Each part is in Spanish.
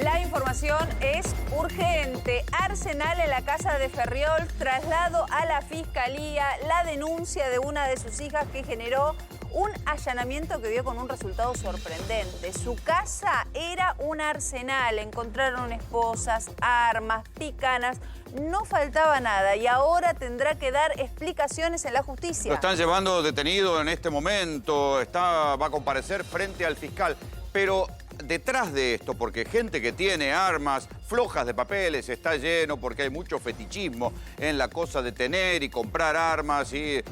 La información es urgente. Arsenal en la casa de Ferriol, traslado a la fiscalía, la denuncia de una de sus hijas que generó un allanamiento que dio con un resultado sorprendente. Su casa era un arsenal, encontraron esposas, armas, picanas, no faltaba nada y ahora tendrá que dar explicaciones en la justicia. Lo están llevando detenido en este momento, va a comparecer frente al fiscal, pero detrás de esto, porque gente que tiene armas flojas de papeles está lleno, porque hay mucho fetichismo en la cosa de tener y comprar armas y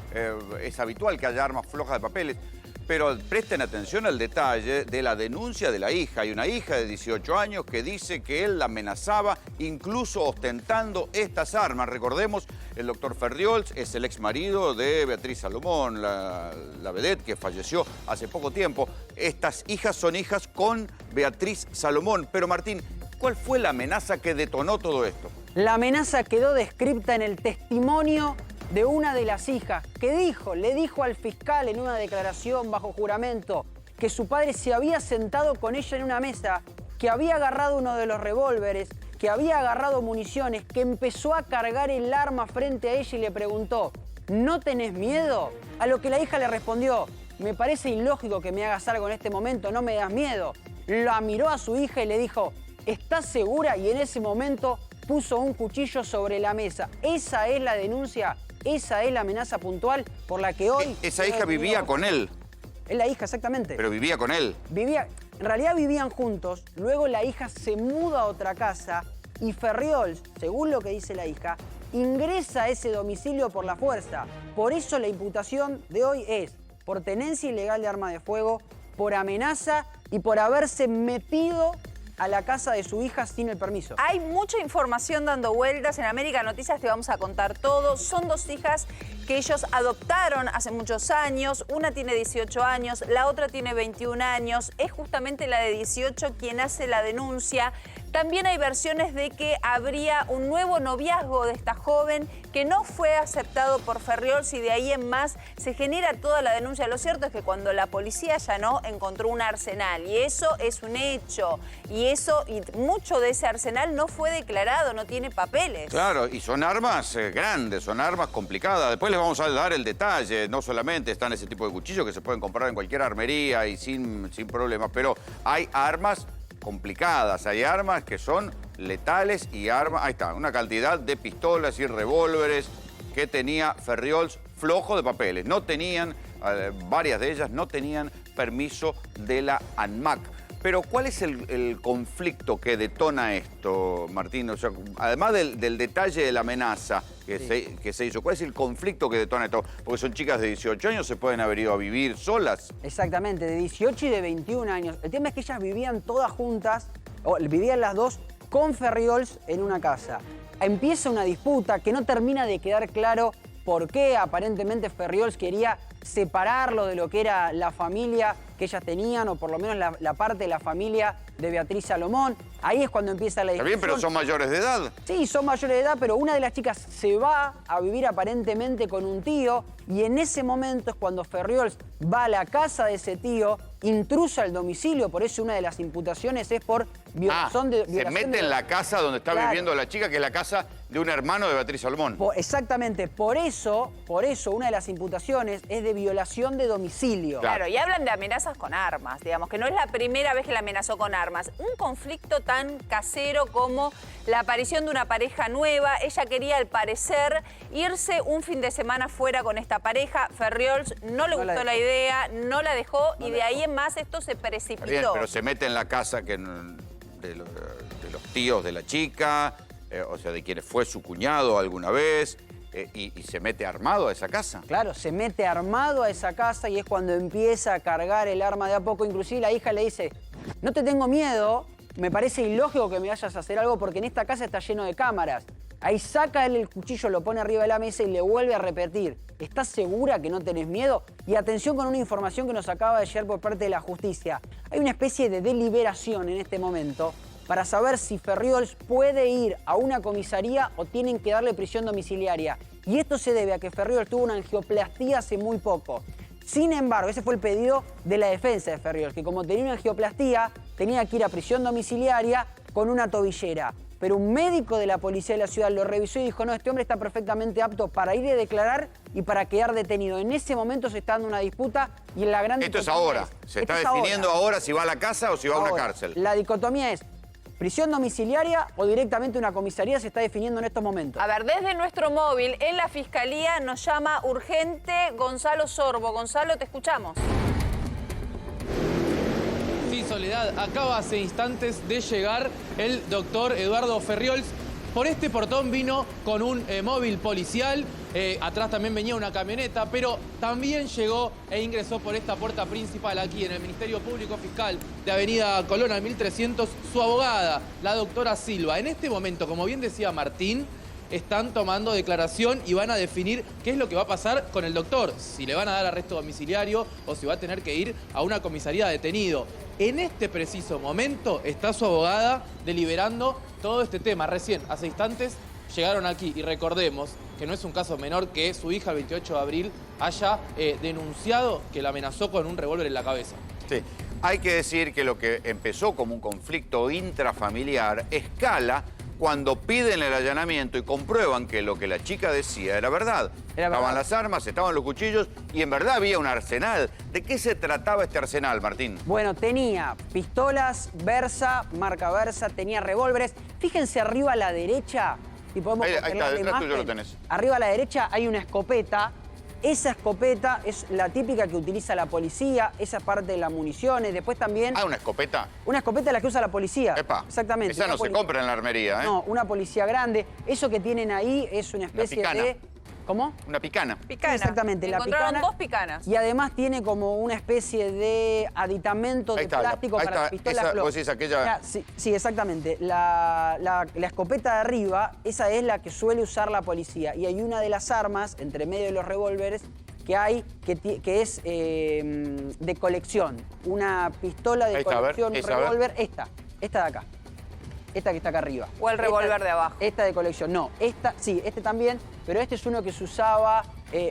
es habitual que haya armas flojas de papeles. Pero presten atención al detalle de la denuncia de la hija. Hay una hija de 18 años que dice que él la amenazaba, incluso ostentando estas armas. Recordemos, el doctor Ferriols es el ex marido de Beatriz Salomón, la vedette que falleció hace poco tiempo. Estas hijas son hijas con Beatriz Salomón. Pero Martín, ¿cuál fue la amenaza que detonó todo esto? La amenaza quedó descrita en el testimonio de una de las hijas, que le dijo al fiscal en una declaración bajo juramento que su padre se había sentado con ella en una mesa, que había agarrado uno de los revólveres, que había agarrado municiones, que empezó a cargar el arma frente a ella y le preguntó, ¿no tenés miedo? A lo que la hija le respondió, me parece ilógico que me hagas algo en este momento, no me das miedo. La miró a su hija y le dijo, ¿estás segura? Y en ese momento puso un cuchillo sobre la mesa. Esa es la denuncia. Esa es la amenaza puntual por la que hoy... Esa hija vivía con él. Es la hija, exactamente. Pero vivía con él. En realidad vivían juntos, luego la hija se muda a otra casa y Ferriols, según lo que dice la hija, ingresa a ese domicilio por la fuerza. Por eso la imputación de hoy es por tenencia ilegal de arma de fuego, por amenaza y por haberse metido a la casa de su hija sin el permiso. Hay mucha información dando vueltas. En América Noticias te vamos a contar todo. Son dos hijas que ellos adoptaron hace muchos años. Una tiene 18 años, la otra tiene 21 años. Es justamente la de 18 quien hace la denuncia. También hay versiones de que habría un nuevo noviazgo de esta joven que no fue aceptado por Ferriols y de ahí en más se genera toda la denuncia. Lo cierto es que cuando la policía allanó encontró un arsenal y eso es un hecho. Y mucho de ese arsenal no fue declarado, no tiene papeles. Claro, y son armas grandes, son armas complicadas. Después les vamos a dar el detalle. No solamente están ese tipo de cuchillos que se pueden comprar en cualquier armería y sin problemas, pero hay armas complicadas, hay armas que son letales y armas... Ahí está, una cantidad de pistolas y revólveres que tenía Ferriols flojo de papeles. No tenían, varias de ellas no tenían permiso de la ANMAC. Pero ¿cuál es el conflicto que detona esto, Martín? O sea, además del detalle de la amenaza que se hizo, ¿cuál es el conflicto que detona esto? Porque son chicas de 18 años, se pueden haber ido a vivir solas. Exactamente, de 18 y de 21 años. El tema es que ellas vivían todas juntas, o vivían las dos con Ferriols en una casa. Empieza una disputa que no termina de quedar claro por qué aparentemente Ferriols quería separarlo de lo que era la familia que ellas tenían, o por lo menos la parte de la familia de Beatriz Salomón. Ahí es cuando empieza la discusión. Está bien, pero son mayores de edad. Sí, son mayores de edad, pero una de las chicas se va a vivir aparentemente con un tío y en ese momento es cuando Ferriols va a la casa de ese tío, intrusa al domicilio, por eso una de las imputaciones es por violación se mete en la casa donde está viviendo la chica, que es la casa de un hermano de Beatriz Salomón. Exactamente, por eso una de las imputaciones es de violación de domicilio. Claro, y hablan de amenazas con armas, digamos, que no es la primera vez que la amenazó con armas. Un conflicto tan casero como la aparición de una pareja nueva. Ella quería, al parecer, irse un fin de semana fuera con esta pareja. Ferriols no le gustó la idea, no la dejó y de ahí en más esto se precipitó. Bien, pero se mete en la casa de los tíos de la chica, o sea, de quienes fue su cuñado alguna vez, y se mete armado a esa casa. Claro, se mete armado a esa casa y es cuando empieza a cargar el arma de a poco. Inclusive la hija le dice, no te tengo miedo, me parece ilógico que me vayas a hacer algo porque en esta casa está lleno de cámaras. Ahí saca él el cuchillo, lo pone arriba de la mesa y le vuelve a repetir, ¿estás segura que no tenés miedo? Y atención con una información que nos acaba de llegar por parte de la justicia. Hay una especie de deliberación en este momento para saber si Ferriols puede ir a una comisaría o tienen que darle prisión domiciliaria. Y esto se debe a que Ferriols tuvo una angioplastía hace muy poco. Sin embargo, ese fue el pedido de la defensa de Ferriols, que como tenía una angioplastía, tenía que ir a prisión domiciliaria con una tobillera. Pero un médico de la policía de la ciudad lo revisó y dijo, no, este hombre está perfectamente apto para ir a declarar y para quedar detenido. En ese momento se está dando una disputa y en la gran Esto es dicotomía ahora. Se está definiendo ahora si va a la casa o si va a una cárcel. La dicotomía es prisión domiciliaria o directamente una comisaría, se está definiendo en estos momentos. A ver, desde nuestro móvil en la Fiscalía nos llama urgente Gonzalo Sorbo. Gonzalo, te escuchamos. Sí, Soledad, acaba hace instantes de llegar el doctor Eduardo Ferriols. Por este portón vino con un móvil policial, atrás también venía una camioneta, pero también llegó e ingresó por esta puerta principal aquí en el Ministerio Público Fiscal de Avenida Colón al 1300, su abogada, la doctora Silva. En este momento, como bien decía Martín, están tomando declaración y van a definir qué es lo que va a pasar con el doctor, si le van a dar arresto domiciliario o si va a tener que ir a una comisaría detenido. En este preciso momento está su abogada deliberando todo este tema. Recién, hace instantes, llegaron aquí y recordemos que no es un caso menor que su hija el 28 de abril haya denunciado que la amenazó con un revólver en la cabeza. Sí. Hay que decir que lo que empezó como un conflicto intrafamiliar escala cuando piden el allanamiento y comprueban que lo que la chica decía era verdad. Estaban las armas, estaban los cuchillos y en verdad había un arsenal. ¿De qué se trataba este arsenal, Martín? Bueno, tenía pistolas, Versa, marca Versa, tenía revólveres. Fíjense arriba a la derecha. Y podemos ahí está, la detrás tuyo imagen. lo tenés. Arriba a la derecha hay una escopeta. Esa escopeta es la típica que utiliza la policía, esa es parte de las municiones, después también... Ah, ¿una escopeta? Una escopeta es la que usa la policía. Epa. Exactamente. Esa no se compra en la armería, ¿eh? No, una policía grande. Eso que tienen ahí es una especie de... ¿Cómo? Una picana. Picana. Exactamente, la Encontraron picana. 2 picanas. Y además tiene como una especie de aditamento de plástico ahí para está, la pistola. esa, vos decís aquella... Mira, sí, exactamente. La escopeta de arriba, esa es la que suele usar la policía. Y hay una de las armas, entre medio de los revólveres, que hay, que es de colección. Una pistola de colección, un revólver. Esta de acá. Esta que está acá arriba. O el revólver de abajo. Esta de colección. No, esta, sí, este también, pero este es uno que se usaba,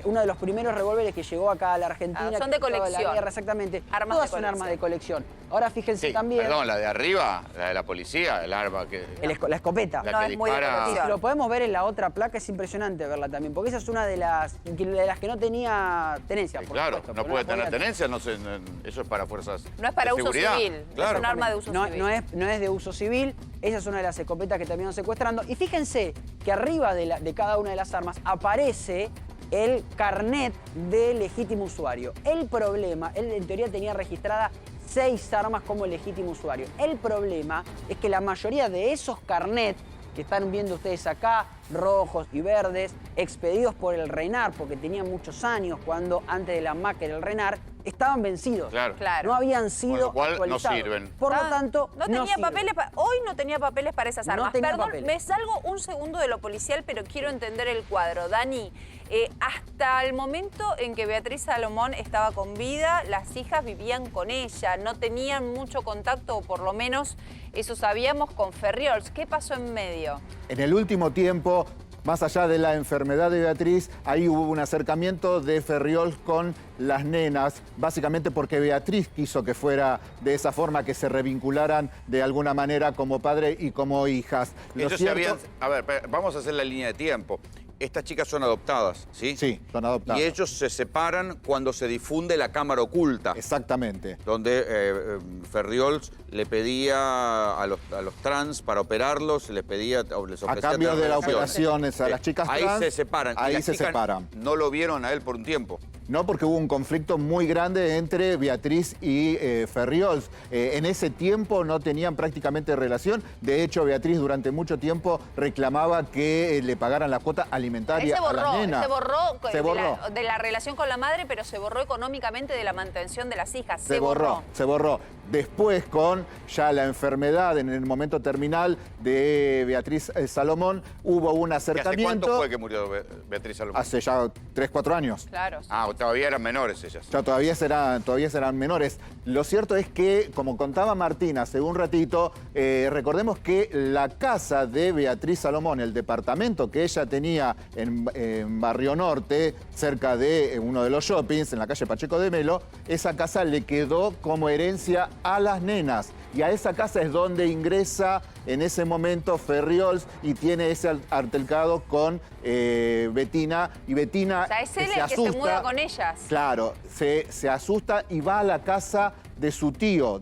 uno de los primeros revólveres que llegó acá a la Argentina. Son de colección. La guerra, exactamente. Armas Todas de son armas de colección. colección. Ahora fíjense Sí, también... perdón, la de arriba, la de la policía, el arma que... La escopeta. La No, que es muy de dispara... colección. Lo podemos ver en la otra placa, es impresionante verla también, porque esa es una de las que no tenía tenencia. Sí, por claro, supuesto, no porque puede la tener podía tenencia, no sé, eso es para fuerzas No es para de uso seguridad. civil, Claro. es un arma de uso civil. No es de uso civil, esa es una de las escopetas que terminaron secuestrando. Y fíjense que arriba de cada una de las armas aparece el carnet de legítimo usuario. El problema, él en teoría tenía registrada 6 armas como legítimo usuario. El problema es que la mayoría de esos carnets que están viendo ustedes acá, rojos y verdes, expedidos por el RENAR, porque tenían muchos años cuando antes de la MAC era el RENAR, estaban vencidos. Claro. No habían sido Con lo cual, no actualizados. sirven. Por lo tanto, no tenía sirven. papeles hoy no tenía papeles para esas No armas. tenía Perdón, papeles. me salgo un segundo de lo policial, pero quiero entender el cuadro. Dani, hasta el momento en que Beatriz Salomón estaba con vida, las hijas vivían con ella, no tenían mucho contacto, o por lo menos eso sabíamos, con Ferriols. ¿Qué pasó en medio? En el último tiempo, más allá de la enfermedad de Beatriz, ahí hubo un acercamiento de Ferriols con las nenas, básicamente porque Beatriz quiso que fuera de esa forma, que se revincularan de alguna manera como padre y como hijas. A ver, vamos a hacer la línea de tiempo. Estas chicas son adoptadas, ¿sí? Sí, son adoptadas. Y ellos se separan cuando se difunde la cámara oculta. Exactamente. Donde Ferriols le pedía a los trans para operarlos, les ofrecía A cambio de las operación. operaciones a las chicas ahí trans. se separan. Y Ahí las se chicas separan. no lo vieron a él por un tiempo. No, porque hubo un conflicto muy grande entre Beatriz y Ferriols. En ese tiempo no tenían prácticamente relación. De hecho, Beatriz durante mucho tiempo reclamaba que le pagaran la cuota alimentaria a las nenas. Se borró de la relación con la madre, pero se borró económicamente de la mantención de las hijas. Se borró. Después, con ya la enfermedad en el momento terminal de Beatriz Salomón, hubo un acercamiento. ¿Hace cuánto fue que murió Beatriz Salomón? Hace ya 3, 4 años. Claro. Ah, todavía eran menores ellas. Ya todavía serán menores. Lo cierto es que, como contaba Martina hace un ratito, recordemos que la casa de Beatriz Salomón, el departamento que ella tenía en Barrio Norte, cerca de uno de los shoppings, en la calle Pacheco de Melo, esa casa le quedó como herencia a las nenas. Y a esa casa es donde ingresa en ese momento Ferriols y tiene ese altercado con Betina. Y Betina O sea, es él se el que se muda con ellas. Claro, se asusta y va a la casa de su tío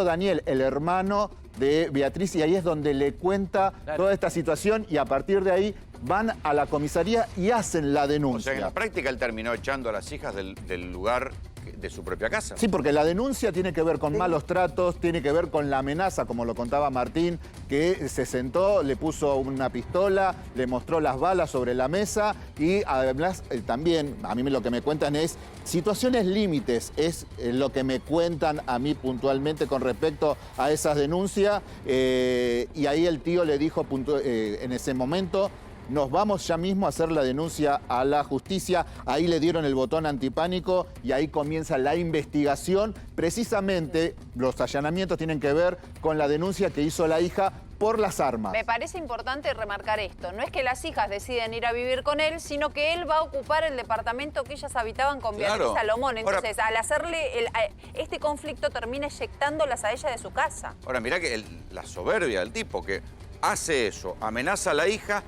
Daniel, el hermano de Beatriz, y ahí es donde le cuenta toda esta situación y a partir de ahí van a la comisaría y hacen la denuncia. O sea, en la práctica él terminó echando a las hijas del lugar de su propia casa. Sí, porque la denuncia tiene que ver con malos tratos, tiene que ver con la amenaza, como lo contaba Martín, que se sentó, le puso una pistola, le mostró las balas sobre la mesa y además también, a mí lo que me cuentan es situaciones límites, es lo que me cuentan a mí puntualmente con respecto a esas denuncias y ahí el tío le dijo en ese momento: nos vamos ya mismo a hacer la denuncia a la justicia. Ahí le dieron el botón antipánico y ahí comienza la investigación. Precisamente los allanamientos tienen que ver con la denuncia que hizo la hija por las armas. Me parece importante remarcar esto. No es que las hijas deciden ir a vivir con él, sino que él va a ocupar el departamento que ellas habitaban con Beatriz Salomón. Entonces, al hacerle este conflicto, termina eyectándolas a ella de su casa. Ahora, mirá que la soberbia del tipo que hace eso, amenaza a la hija.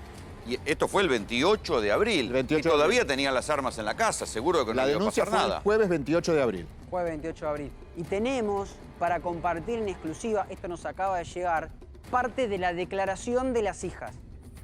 Y esto fue el 28 de abril. Y todavía tenían las armas en la casa, seguro que no iba a pasar nada. La denuncia fue el jueves 28 de abril. Jueves 28 de abril. Y tenemos, para compartir en exclusiva, esto nos acaba de llegar, parte de la declaración de las hijas.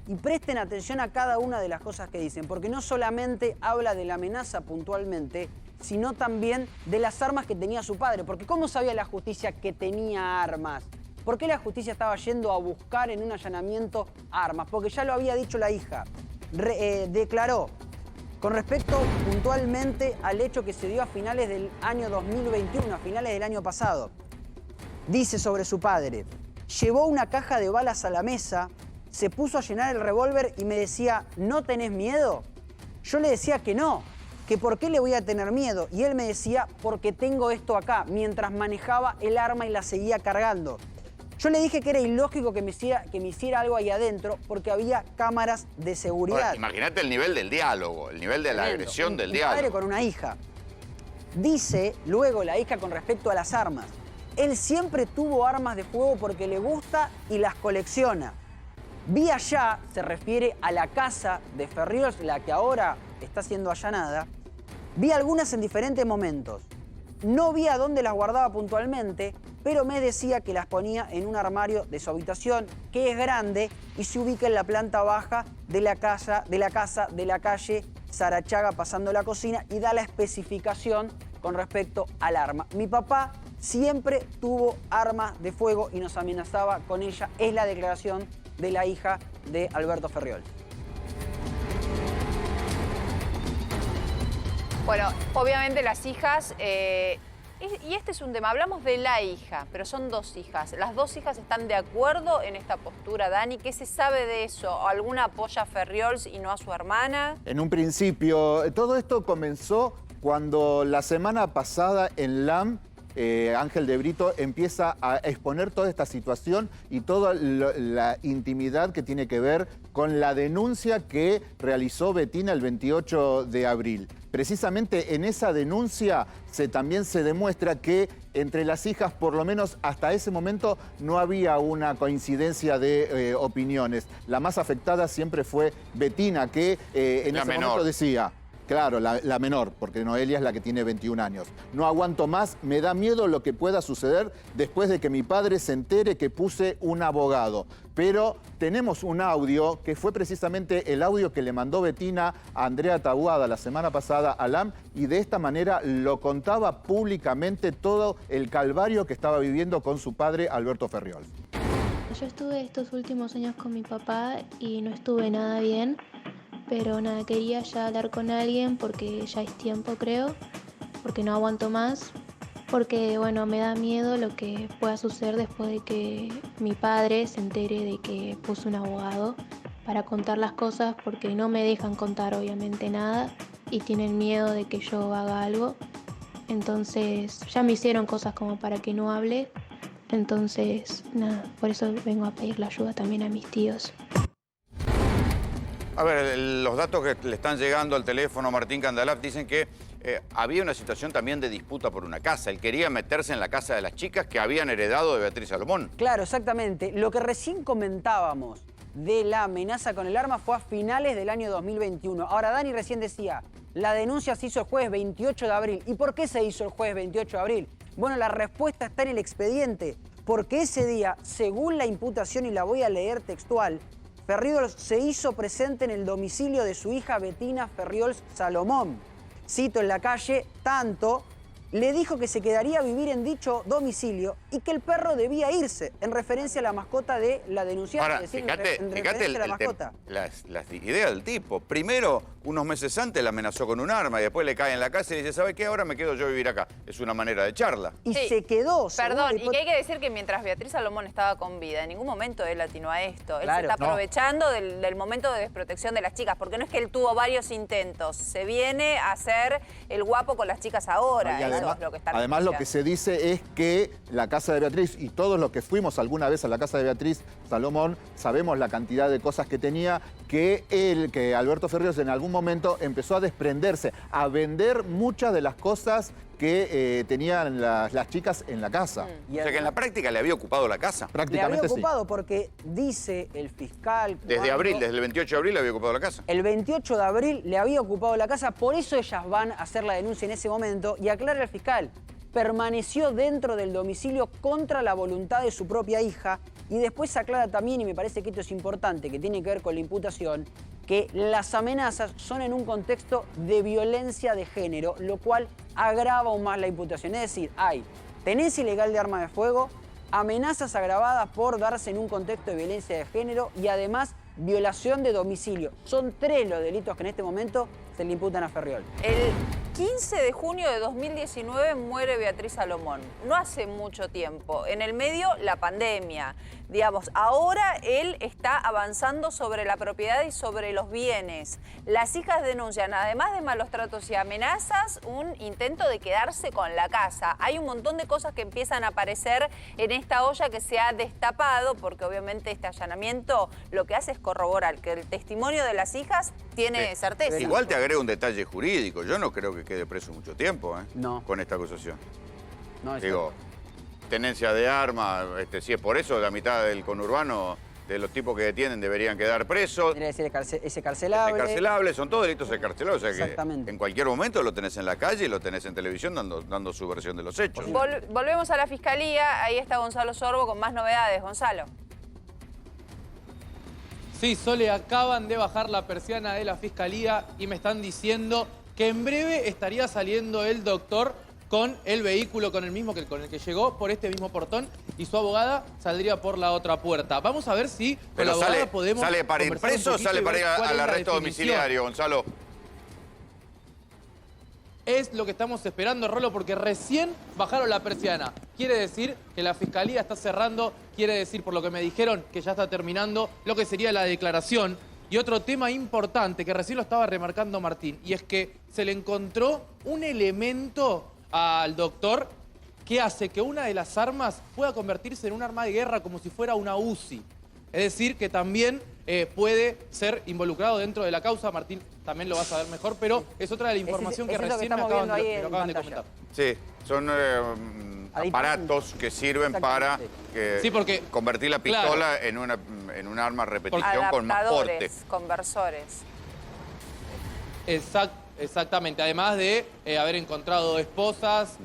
Y presten atención a cada una de las cosas que dicen, porque no solamente habla de la amenaza puntualmente, sino también de las armas que tenía su padre. Porque ¿cómo sabía la justicia que tenía armas? ¿Por qué la justicia estaba yendo a buscar en un allanamiento armas? Porque ya lo había dicho la hija. Declaró con respecto puntualmente al hecho que se dio a finales del año 2021, a finales del año pasado. Dice sobre su padre: llevó una caja de balas a la mesa, se puso a llenar el revólver y me decía: ¿no tenés miedo? Yo le decía que no, que por qué le voy a tener miedo. Y él me decía: porque tengo esto acá, mientras manejaba el arma y la seguía cargando. Yo le dije que era ilógico que me hiciera algo ahí adentro porque había cámaras de seguridad. Ahora, imagínate el nivel del diálogo, el nivel de la agresión del diálogo. Un padre con una hija. Dice luego la hija con respecto a las armas: él siempre tuvo armas de fuego porque le gusta y las colecciona. Vi allá, se refiere a la casa de Ferriols, la que ahora está siendo allanada, vi algunas en diferentes momentos. No vi a dónde las guardaba puntualmente, pero me decía que las ponía en un armario de su habitación, que es grande y se ubica en la planta baja de la calle Sarachaga, pasando la cocina, y da la especificación con respecto al arma. Mi papá siempre tuvo armas de fuego y nos amenazaba con ella. Es la declaración de la hija de Alberto Ferriols. Bueno, obviamente las hijas, y este es un tema, hablamos de la hija, pero son dos hijas. ¿Las dos hijas están de acuerdo en esta postura, Dani? ¿Qué se sabe de eso? ¿Alguna apoya a Ferriols y no a su hermana? En un principio, todo esto comenzó cuando la semana pasada en LAM, Ángel de Brito empieza a exponer toda esta situación y toda la intimidad que tiene que ver con la denuncia que realizó Betina el 28 de abril. Precisamente en esa denuncia también se demuestra que entre las hijas, por lo menos hasta ese momento, no había una coincidencia de opiniones. La más afectada siempre fue Betina, que en ese momento decía... Claro, la menor, porque Noelia es la que tiene 21 años. No aguanto más, me da miedo lo que pueda suceder después de que mi padre se entere que puse un abogado. Pero tenemos un audio que fue precisamente el audio que le mandó Betina a Andrea Taboada la semana pasada a LAM y de esta manera lo contaba públicamente todo el calvario que estaba viviendo con su padre Alberto Ferriols. Yo estuve estos últimos años con mi papá y no estuve nada bien. Pero nada, quería ya hablar con alguien porque ya es tiempo, creo, porque no aguanto más, porque bueno, me da miedo lo que pueda suceder después de que mi padre se entere de que puse un abogado para contar las cosas, porque no me dejan contar obviamente nada y tienen miedo de que yo haga algo. Entonces ya me hicieron cosas como para que no hable. Entonces, nada, por eso vengo a pedir la ayuda también a mis tíos. A ver, los datos que le están llegando al teléfono a Martín Candalaf dicen que había una situación también de disputa por una casa. Él quería meterse en la casa de las chicas que habían heredado de Beatriz Salomón. Claro, exactamente. Lo que recién comentábamos de la amenaza con el arma fue a finales del año 2021. Ahora, Dani recién decía, la denuncia se hizo el jueves 28 de abril. ¿Y por qué se hizo el jueves 28 de abril? Bueno, la respuesta está en el expediente. Porque ese día, según la imputación, y la voy a leer textual, Ferriols se hizo presente en el domicilio de su hija Betina Ferriols Salomón. Cito en la calle, tanto, le dijo que se quedaría a vivir en dicho domicilio y que el perro debía irse, en referencia a la mascota de la denunciante. Ahora, es decir, fíjate en referencia a la mascota. las ideas del tipo. Primero, unos meses antes la amenazó con un arma y después le cae en la casa y dice, ¿sabe qué? Ahora me quedo yo a vivir acá. Es una manera de charla. Y Sí. se quedó. Perdón, y que hay que decir que mientras Beatriz Salomón estaba con vida, en ningún momento él atinó a esto. Él Claro, se está no. aprovechando del momento de desprotección de las chicas, porque no es que él tuvo varios intentos. Se viene a hacer el guapo con las chicas ahora. Y Eso es lo que está además lo que se dice es que la casa de Beatriz, y todos los que fuimos alguna vez a la casa de Beatriz Salomón, sabemos la cantidad de cosas que tenía, que Alberto Ferriols en algún momento empezó a desprenderse, a vender muchas de las cosas que tenían las chicas en la casa. Y O sea que en la práctica le había ocupado la casa. le había Prácticamente sí. ocupado porque dice el fiscal... Desde cuando- abril, desde el 28 de abril le había ocupado la casa. El 28 de abril le había ocupado la casa, por eso ellas van a hacer la denuncia en ese momento y aclara el fiscal, permaneció dentro del domicilio contra la voluntad de su propia hija y después aclara también, y me parece que esto es importante, que tiene que ver con la imputación, que las amenazas son en un contexto de violencia de género, lo cual agrava aún más la imputación. Es decir, hay tenencia ilegal de arma de fuego, amenazas agravadas por darse en un contexto de violencia de género y además violación de domicilio. Son 3 los delitos que en este momento se le imputan a Ferriol. El 15 de junio de 2019 muere Beatriz Salomón. No hace mucho tiempo. En el medio, la pandemia. Digamos, ahora él está avanzando sobre la propiedad y sobre los bienes. Las hijas denuncian, además de malos tratos y amenazas, un intento de quedarse con la casa. Hay un montón de cosas que empiezan a aparecer en esta olla que se ha destapado, porque obviamente este allanamiento lo que hace es corroborar que el testimonio de las hijas tiene certeza. Igual te agrego un detalle jurídico. Yo no creo que quede preso mucho tiempo No. con esta acusación. No, es Digo, tenencia de armas, si es por eso, la mitad del conurbano de los tipos que detienen deberían quedar presos. Tiene que ser ese carcelable. Encarcelables, son todos delitos encarcelables. O sea que Exactamente. en cualquier momento lo tenés en la calle y lo tenés en televisión dando su versión de los hechos. Volvemos a la fiscalía. Ahí está Gonzalo Sorbo con más novedades. Gonzalo. Sí, Sole, acaban de bajar la persiana de la fiscalía y me están diciendo que en breve estaría saliendo el doctor con el vehículo, con el mismo con el que llegó, por este mismo portón, y su abogada saldría por la otra puerta. Vamos a ver si con la Pero abogada podemos ¿sale para ir conversar un preso o poquito sale y para ver ir cuál al es la arresto definición. domiciliario, Gonzalo? Es lo que estamos esperando, Rolo, porque recién bajaron la persiana. Quiere decir que la fiscalía está cerrando, quiere decir, por lo que me dijeron, que ya está terminando lo que sería la declaración. Y otro tema importante, que recién lo estaba remarcando Martín, y es que se le encontró un elemento al doctor que hace que una de las armas pueda convertirse en un arma de guerra como si fuera una UCI. Es decir, que también puede ser involucrado dentro de la causa. Martín también lo va a saber mejor, pero es otra de la información que es eso que recién me estamos acaban viendo ahí me lo en acaban de pantalla. comentar. Sí, son aparatos que sirven para Sí, porque, convertir la pistola en un arma a repetición con más porte. Adaptadores, conversores. Exactamente, además de haber encontrado esposas,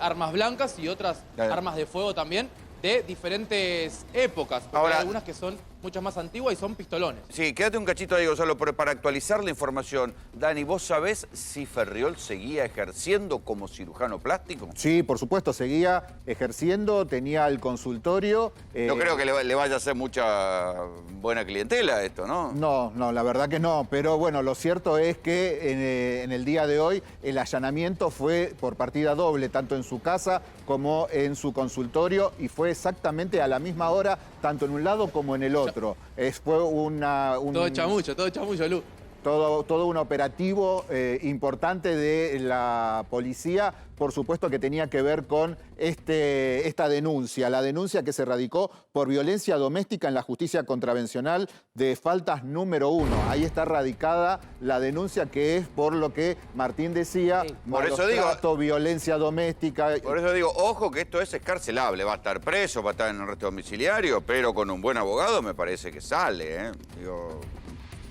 armas blancas y otras Claro. armas de fuego también de diferentes épocas. Porque Ahora- hay algunas que son muchas más antiguas y son pistolones. Sí, quédate un cachito ahí, Gonzalo, pero para actualizar la información, Dani, ¿vos sabés si Ferriol seguía ejerciendo como cirujano plástico? Sí, por supuesto, seguía ejerciendo, tenía el consultorio. No creo que le vaya a hacer mucha buena clientela esto, ¿no? No, la verdad que no. Pero bueno, lo cierto es que en el día de hoy el allanamiento fue por partida doble, tanto en su casa como en su consultorio, y fue exactamente a la misma hora, tanto en un lado como en el otro. Fue Todo chamucho, Lu. todo un operativo importante de la policía, por supuesto que tenía que ver con esta denuncia, la denuncia que se radicó por violencia doméstica en la justicia contravencional de faltas número 1. Ahí está radicada la denuncia, que es por lo que Martín decía, Por eso digo, maltrato, violencia doméstica. Por eso digo, ojo que esto es escarcelable, va a estar preso, va a estar en arresto domiciliario, pero con un buen abogado me parece que sale, ¿eh? Digo,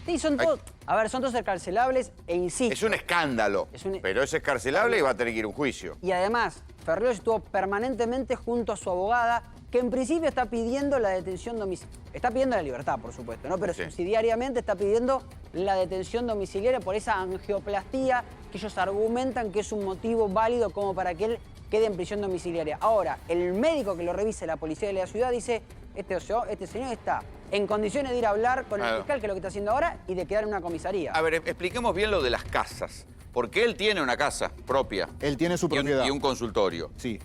Sí, son todos, a ver, son todos escarcelables e insisto. es un escándalo, pero es escarcelable y va a tener que ir a un juicio. Y además, Ferriol estuvo permanentemente junto a su abogada, que en principio está pidiendo la detención domiciliaria. Está pidiendo la libertad, por supuesto, ¿no? Pero Sí. subsidiariamente está pidiendo la detención domiciliaria por esa angioplastía que ellos argumentan que es un motivo válido como para que él quede en prisión domiciliaria. Ahora, el médico que lo revise, la policía de la ciudad, dice, este señor está en condiciones de ir a hablar con el fiscal, que es lo que está haciendo ahora, y de quedar en una comisaría. A ver, expliquemos bien lo de las casas, porque él tiene una casa propia. Él tiene su propiedad. Y un consultorio. Sí.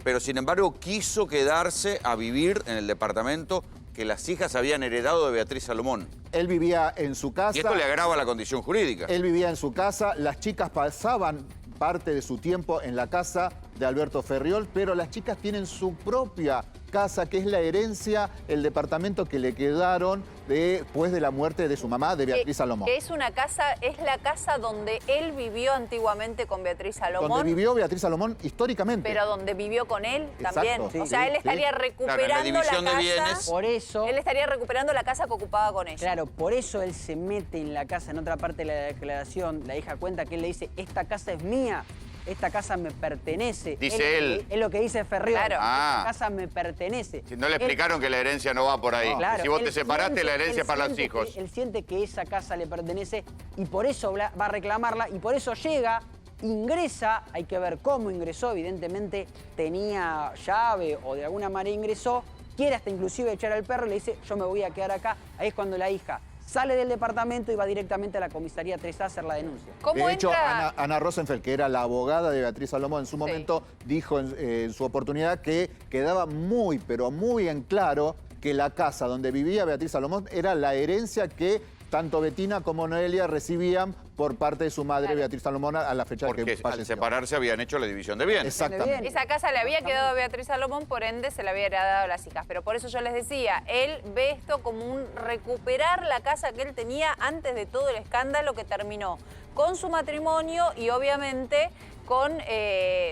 Pero sin embargo quiso quedarse a vivir en el departamento que las hijas habían heredado de Beatriz Salomón. Él vivía en su casa. Y esto le agrava la condición jurídica. Él vivía en su casa, las chicas pasaban parte de su tiempo en la casa de Alberto Ferriol, pero las chicas tienen su propia casa, que es la herencia, el departamento que le quedaron después de la muerte de su mamá, de Beatriz Salomón. Que es una casa, es la casa donde él vivió antiguamente con Beatriz Salomón. Donde vivió Beatriz Salomón históricamente. Pero donde vivió con él Exacto, también. sí, O sea, él sí. estaría Claro, en recuperando la división la de casa. bienes. Por eso... Él estaría recuperando la casa que ocupaba con ella. Claro, por eso él se mete en la casa. En otra parte de la declaración, la hija cuenta que él le dice, esta casa es mía, esta casa me pertenece. Dice él. Es lo que dice Ferriol. Claro. Ah. Esta casa me pertenece. Si no le explicaron que la herencia no va por ahí. Claro, Que si vos él te separaste, siente- la herencia él para los siente hijos. Él siente que esa casa le pertenece y por eso va a reclamarla y por eso llega, ingresa, hay que ver cómo ingresó, evidentemente tenía llave o de alguna manera ingresó, quiere hasta inclusive echar al perro y le dice, yo me voy a quedar acá. Ahí es cuando la hija sale del departamento y va directamente a la comisaría 3A a hacer la denuncia. ¿Cómo De hecho, entra? Ana Rosenfeld, que era la abogada de Beatriz Salomón en su momento, dijo en su oportunidad que quedaba muy, pero muy en claro que la casa donde vivía Beatriz Salomón era la herencia que tanto Betina como Noelia recibían por parte de su madre, Claro. Beatriz Salomón, a la fecha Porque que al falleció. separarse habían hecho la división de bienes. Exactamente. Esa casa le había quedado a Beatriz Salomón, por ende se la había heredado a las hijas. Pero por eso yo les decía, él ve esto como un recuperar la casa que él tenía antes de todo el escándalo que terminó con su matrimonio y obviamente con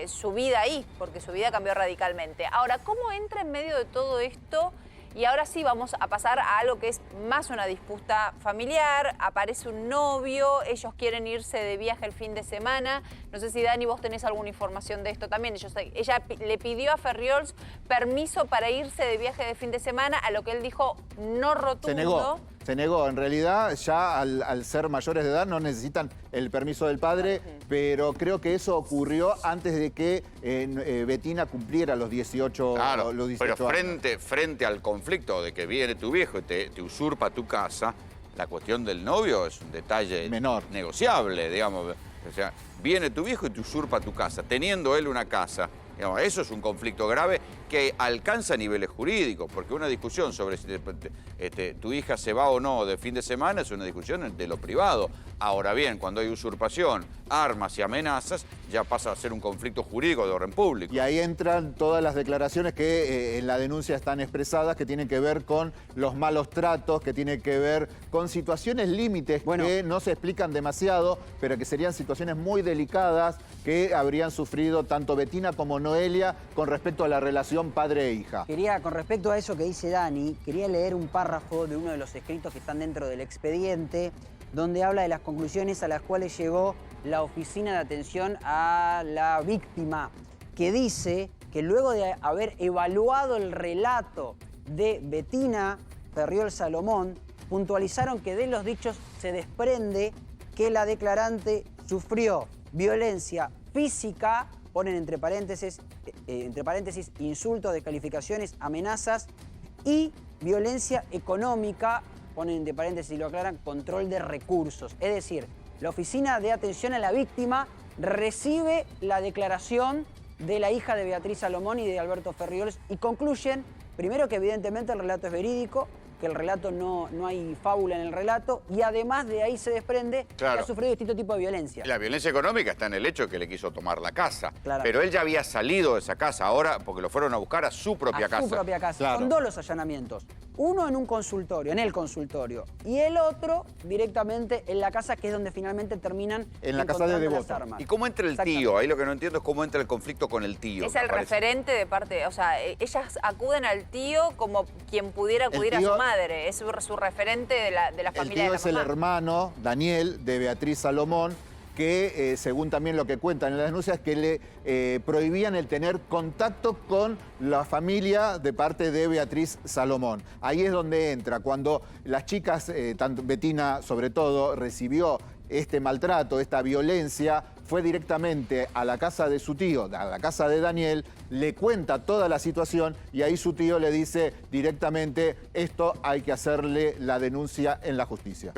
su vida ahí, porque su vida cambió radicalmente. Ahora, ¿cómo entra en medio de todo esto? Y ahora sí vamos a pasar a algo que es más una disputa familiar. Aparece un novio, ellos quieren irse de viaje el fin de semana. No sé si Dani, vos tenés alguna información de esto también. Ella le pidió a Ferriols permiso para irse de viaje de fin de semana, a lo que él dijo no rotundo. Se negó. En realidad, ya al ser mayores de edad no necesitan el permiso del padre, pero creo que eso ocurrió antes de que Betina cumpliera los 18, Claro, los 18 pero años. frente al conflicto de que viene tu viejo y te usurpa tu casa, la cuestión del novio es un detalle Menor. negociable, digamos. O sea, viene tu viejo y te usurpa tu casa, teniendo él una casa. Digamos, eso es un conflicto grave que alcanza niveles jurídicos, porque una discusión sobre si tu hija se va o no de fin de semana es una discusión de lo privado. Ahora bien, cuando hay usurpación, armas y amenazas, ya pasa a ser un conflicto jurídico de orden público. Y ahí entran todas las declaraciones que en la denuncia están expresadas, que tienen que ver con los malos tratos, que tienen que ver con situaciones límites que no se explican demasiado, pero que serían situaciones muy delicadas que habrían sufrido tanto Betina como Noelia con respecto a la relación padre e hija. Con respecto a eso que dice Dani, quería leer un párrafo de uno de los escritos que están dentro del expediente, donde habla de las conclusiones a las cuales llegó la Oficina de Atención a la Víctima, que dice que luego de haber evaluado el relato de Betina Ferriol Salomón, puntualizaron que de los dichos se desprende que la declarante sufrió violencia física, ponen entre paréntesis insultos, descalificaciones, amenazas y violencia económica, ponen entre paréntesis y lo aclaran, control de recursos. Es decir, la Oficina de Atención a la Víctima recibe la declaración de la hija de Beatriz Salomón y de Alberto Ferriols y concluyen, primero, que evidentemente el relato es verídico, que el relato no hay fábula en el relato, y además de ahí se desprende Claro. que ha sufrido distinto tipo de violencia. La violencia económica está en el hecho de que le quiso tomar la casa. Claro. Pero él ya había salido de esa casa ahora porque lo fueron a buscar a su propia casa. A su propia casa. Claro. Son dos los allanamientos. Uno en un consultorio, en el consultorio, y el otro directamente en la casa, que es donde finalmente terminan En la casa de encontrando las Devoto. armas. ¿Y cómo entra el Exactamente. tío? Ahí lo que no entiendo es cómo entra el conflicto con el tío. Es me el parece. referente de parte, o sea, ellas acuden al tío como quien pudiera acudir a tío- su madre. Es su referente de la El familia tío de la es el mamá. hermano, Daniel, de Beatriz Salomón, que según también lo que cuentan en las denuncias, que le prohibían el tener contacto con la familia de parte de Beatriz Salomón. Ahí es donde entra, cuando las chicas, tanto Betina sobre todo, recibió este maltrato, esta violencia, fue directamente a la casa de su tío, a la casa de Daniel, le cuenta toda la situación y ahí su tío le dice directamente, esto hay que hacerle la denuncia en la justicia.